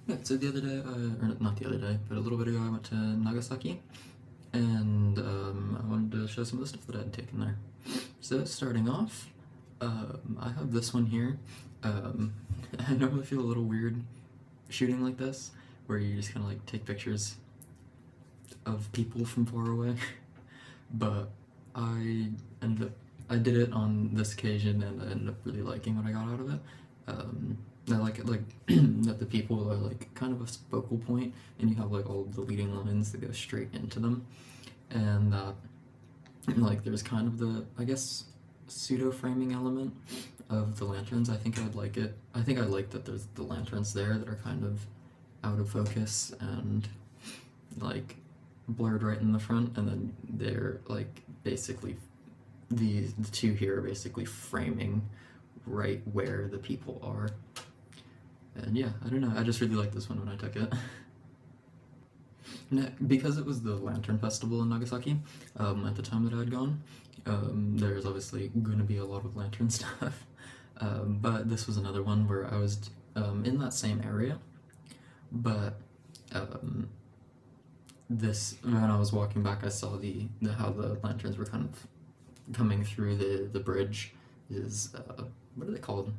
Yeah, so the other day, or not the other day, but a little bit ago, I went to Nagasaki, and I wanted to show some of the stuff that I had taken there. So starting off, I have this one here. Um, I normally feel a little weird shooting like this, where you just kind of like take pictures of people from far away, but I ended up I did it on this occasion, and I ended up really liking what I got out of it. I like it, like that the people are like kind of a focal point, and you have like all the leading lines that go straight into them, and like there's kind of the, I guess, pseudo framing element of the lanterns. I think I'd like it. I think I like that there's the lanterns there that are kind of out of focus and like blurred right in the front, and then they're like basically the two here are basically framing right where the people are. And yeah, I don't know, I just really liked this one when I took it. Now, because it was the Lantern Festival in Nagasaki, at the time that I had gone, there's obviously going to be a lot of lantern stuff. But this was another one where I was in that same area, but this when I was walking back, I saw the how the lanterns were kind of coming through the bridge. Is what are they called?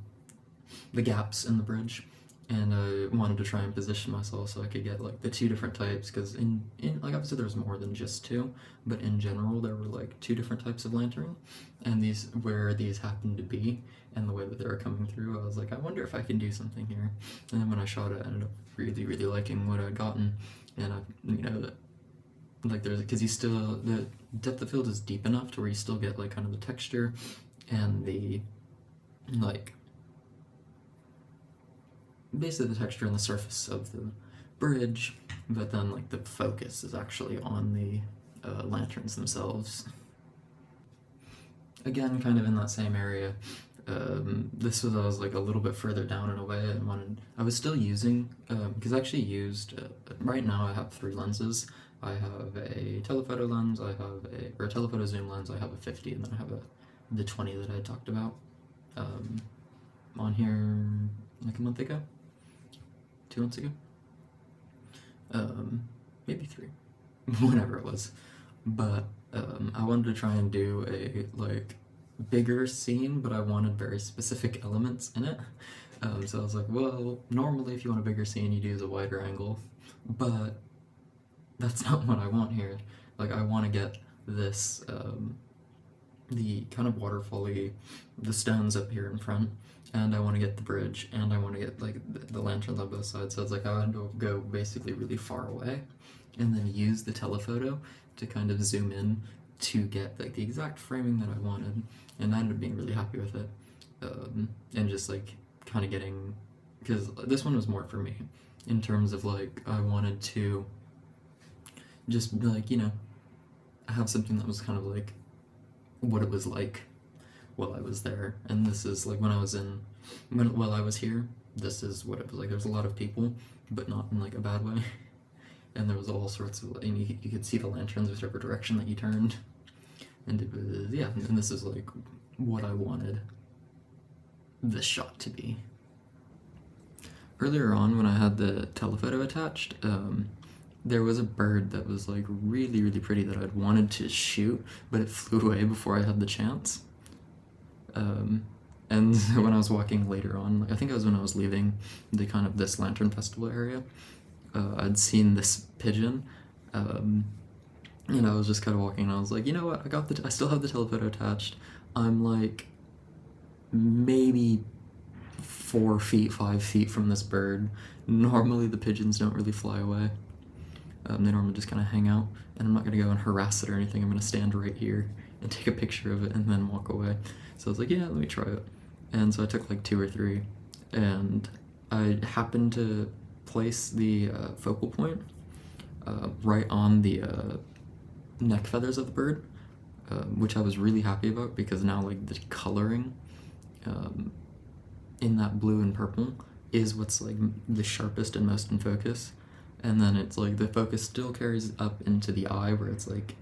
The gaps in the bridge, and I wanted to try and position myself so I could get like the two different types, because in like obviously there's more than just two, but in general there were like two different types of lantern, and these where these happened to be and the way that they were coming through, I was like, I wonder if I can do something here. And then when I shot it, I ended up really liking what I'd gotten, and I, you know, like there's, because you still, the depth of field is deep enough to where you still get like kind of the texture and the like basically the texture and the surface of the bridge, but then like the focus is actually on the lanterns themselves. Again, kind of in that same area. This was, I was like a little bit further down in a way, and I was still using, because I actually used, right now I have three lenses. I have a telephoto lens, or a telephoto zoom lens, I have a 50, and then I have the 20 that I talked about on here like a month ago, 2 months ago, maybe 3, whenever it was. But I wanted to try and do a like bigger scene, but I wanted very specific elements in it. So I was like, well, normally if you want a bigger scene, you'd use a wider angle, but that's not what I want here. Like, I want to get this, the kind of waterfall-y, the stones up here in front, and I want to get the bridge, and I want to get like the lanterns on both sides. So it's like I want to go basically really far away, and then use the telephoto to kind of zoom in to get like the exact framing that I wanted, and I ended up being really happy with it, and just like kind of getting, because this one was more for me in terms of like I wanted to just like, you know, have something that was kind of like what it was like while I was there. And this is like when I was while I was here, this is what it was like. There's a lot of people, but not in like a bad way. And there was all sorts of, and you could see the lanterns whichever direction that you turned. And it was, yeah, and this is like what I wanted this shot to be. Earlier on, when I had the telephoto attached, there was a bird that was like really pretty that I'd wanted to shoot, but it flew away before I had the chance. And when I was walking later on, like, I think it was when I was leaving the kind of this lantern festival area, I'd seen this pigeon, and I was just kind of walking, and I was like, you know what, I still have the telephoto attached. I'm like maybe 4 feet, 5 feet from this bird. Normally the pigeons don't really fly away. They normally just kind of hang out, and I'm not going to go and harass it or anything. I'm going to stand right here and take a picture of it and then walk away. So I was like, yeah, let me try it. And so I took like 2 or 3, and I happened to place the focal point right on the neck feathers of the bird, which I was really happy about, because now like the coloring in that blue and purple is what's like the sharpest and most in focus. And then it's like the focus still carries up into the eye, where it's like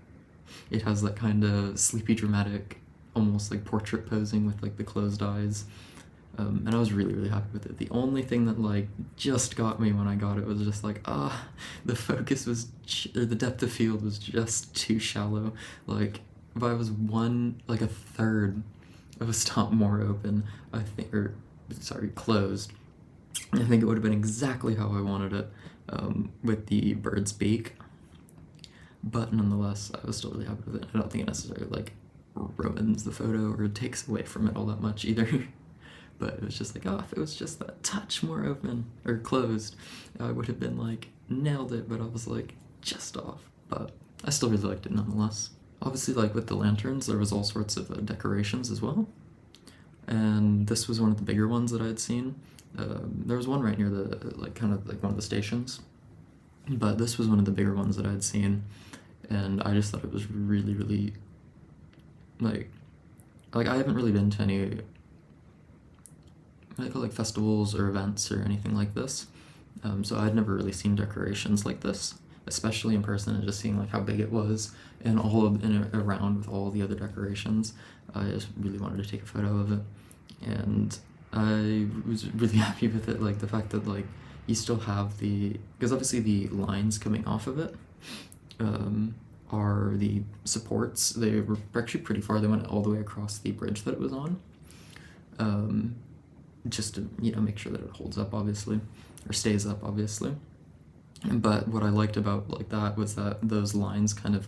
it has that kind of sleepy dramatic, almost like portrait posing with like the closed eyes, And I was really, really happy with it. The only thing that like just got me when I got it was just like, the focus was, or the depth of field was just too shallow. Like if I was like a third of a stop more open, I think, or sorry, closed, I think it would have been exactly how I wanted it, with the bird's beak. But nonetheless, I was still really happy with it. I don't think it necessarily like ruins the photo or takes away from it all that much either. But it was just like, if it was just that touch more open or closed, I would have been like nailed it, but I was like just off. But I still really liked it nonetheless. Obviously, like with the lanterns, there was all sorts of decorations as well. And this was one of the bigger ones that I had seen. There was one right near the, like kind of like one of the stations. But this was one of the bigger ones that I had seen. And I just thought it was really, really, like I haven't really been to any like festivals or events or anything like this, so I'd never really seen decorations like this, especially in person, and just seeing like how big it was and all of around with all the other decorations. I just really wanted to take a photo of it, and I was really happy with it. Like the fact that like you still have because obviously the lines coming off of it are the supports. They were actually pretty far. They went all the way across the bridge that it was on. Just to make sure that it holds up, obviously, or stays up, obviously. But what I liked about like that was that those lines kind of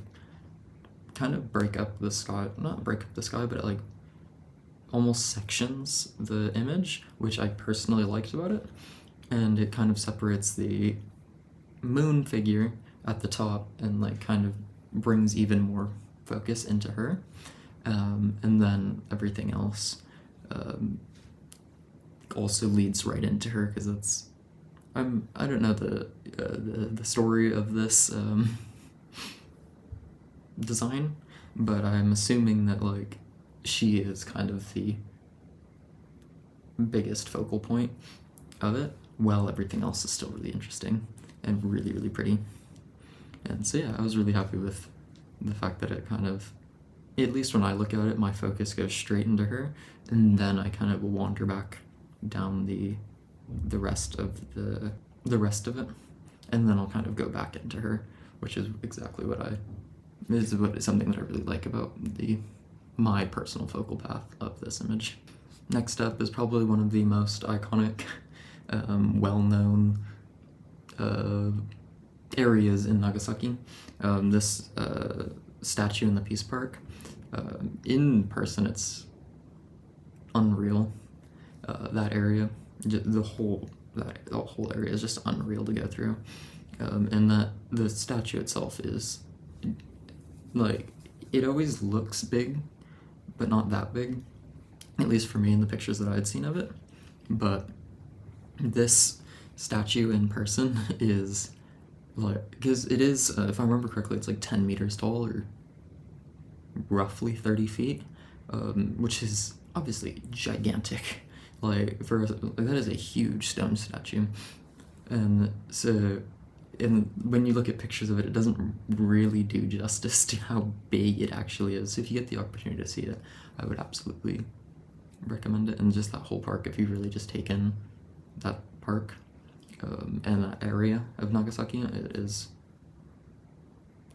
break up the sky, not break up the sky, but it like almost sections the image, which I personally liked about it. And it kind of separates the moon figure at the top and like kind of brings even more focus into her, and then everything else also leads right into her, because it's I don't know the story of this design, but I'm assuming that like she is kind of the biggest focal point of it, while everything else is still really interesting and really, really pretty. And so yeah, I was really happy with the fact that it kind of, at least when I look at it, my focus goes straight into her, and then I kind of wander back down the rest of the rest of it, and then I'll kind of go back into her, which is exactly something that I really like about my personal focal path of this image. Next up is probably one of the most iconic, well-known areas in Nagasaki. This statue in the Peace Park. In person, it's unreal. That area, the whole area is just unreal to go through, and that the statue itself is like, it always looks big, but not that big, at least for me in the pictures that I had seen of it. But this statue in person is like, because it is, if I remember correctly, it's like 10 meters tall, or roughly 30 feet, which is obviously gigantic. Like that is a huge stone statue, and so when you look at pictures of it, it doesn't really do justice to how big it actually is. So if you get the opportunity to see it, I would absolutely recommend it. And just that whole park, if you've really just taken that park and that area of Nagasaki, it is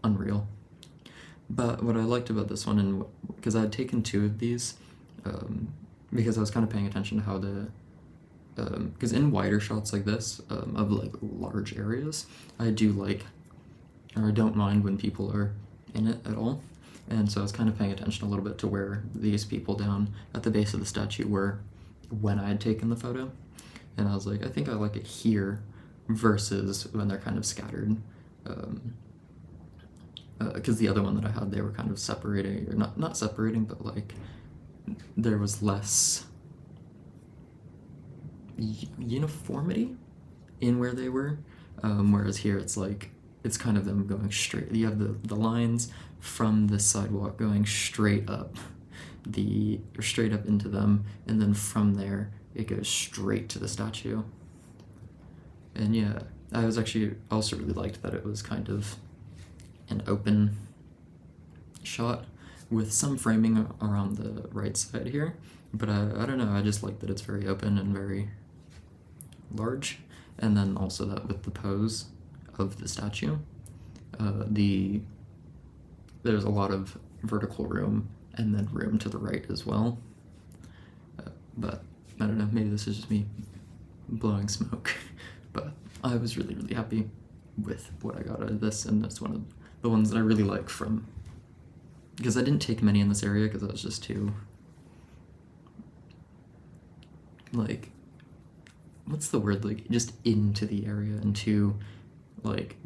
unreal. But what I liked about this one, and because I had taken two of these, because I was kind of paying attention to how because in wider shots like this, of like large areas, I do like, or I don't mind when people are in it at all. And so I was kind of paying attention a little bit to where these people down at the base of the statue were when I had taken the photo. And I was like, I think I like it here versus when they're kind of scattered. Because the other one that I had, they were kind of separating, or not separating, but like there was less uniformity in where they were, whereas here it's like, it's kind of them going straight. You have the lines from the sidewalk going straight up into them, and then from there it goes straight to the statue. And yeah, I was actually also really liked that it was kind of an open shot with some framing around the right side here, But I don't know, I just like that it's very open and very large, and then also that with the pose of the statue, there's a lot of vertical room and then room to the right as well. But I don't know, maybe this is just me blowing smoke, but I was really, really happy with what I got out of this, and that's one of the ones that I really like from, because I didn't take many in this area because I was just too, like, what's the word, like, just into the area and too, like,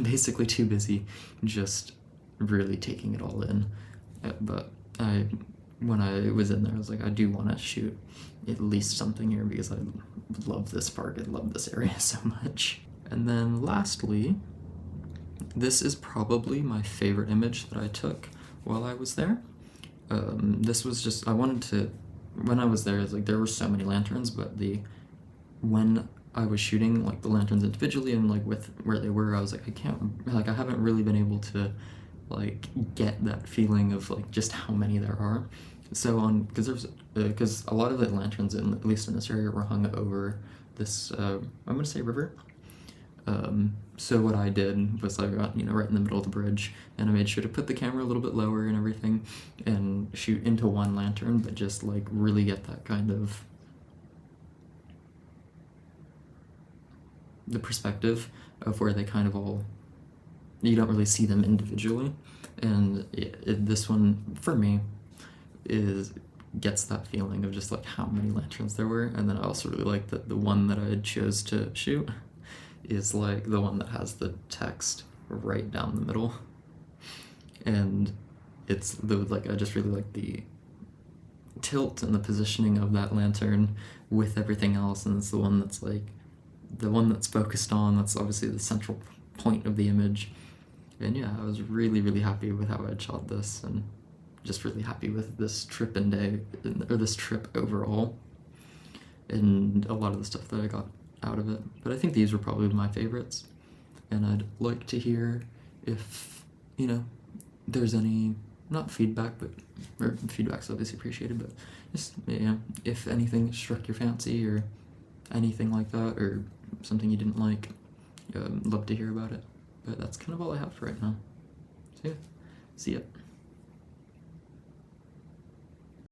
basically too busy just really taking it all in. But when I was in there, I was like, I do want to shoot at least something here because I love this park, I love this area so much. And then lastly, this is probably my favorite image that I took while I was there. This was just, I wanted to, when I was there, it's like there were so many lanterns, but when I was shooting like the lanterns individually and like with where they were, I was like, I haven't really been able to like get that feeling of like just how many there are. So because a lot of the lanterns at least in this area were hung over this I'm gonna say river. So what I did was I got right in the middle of the bridge, and I made sure to put the camera a little bit lower and everything, and shoot into one lantern, but just like really get that kind of the perspective of where they kind of all, you don't really see them individually, and this one for me gets that feeling of just like how many lanterns there were. And then I also really like that the one that I chose to shoot is like the one that has the text right down the middle, and it's I just really like the tilt and the positioning of that lantern with everything else, and it's the one that's focused on, that's obviously the central point of the image. And yeah, I was really, really happy with how I'd shot this, and just really happy with this trip or this trip overall, and a lot of the stuff that I got out of it. But I think these were probably my favorites, and I'd like to hear if, there's any, not feedback, or feedback's obviously appreciated, but just, if anything struck your fancy or anything like that, or something you didn't like, love to hear about it. But that's kind of all I have for right now. So yeah, see ya.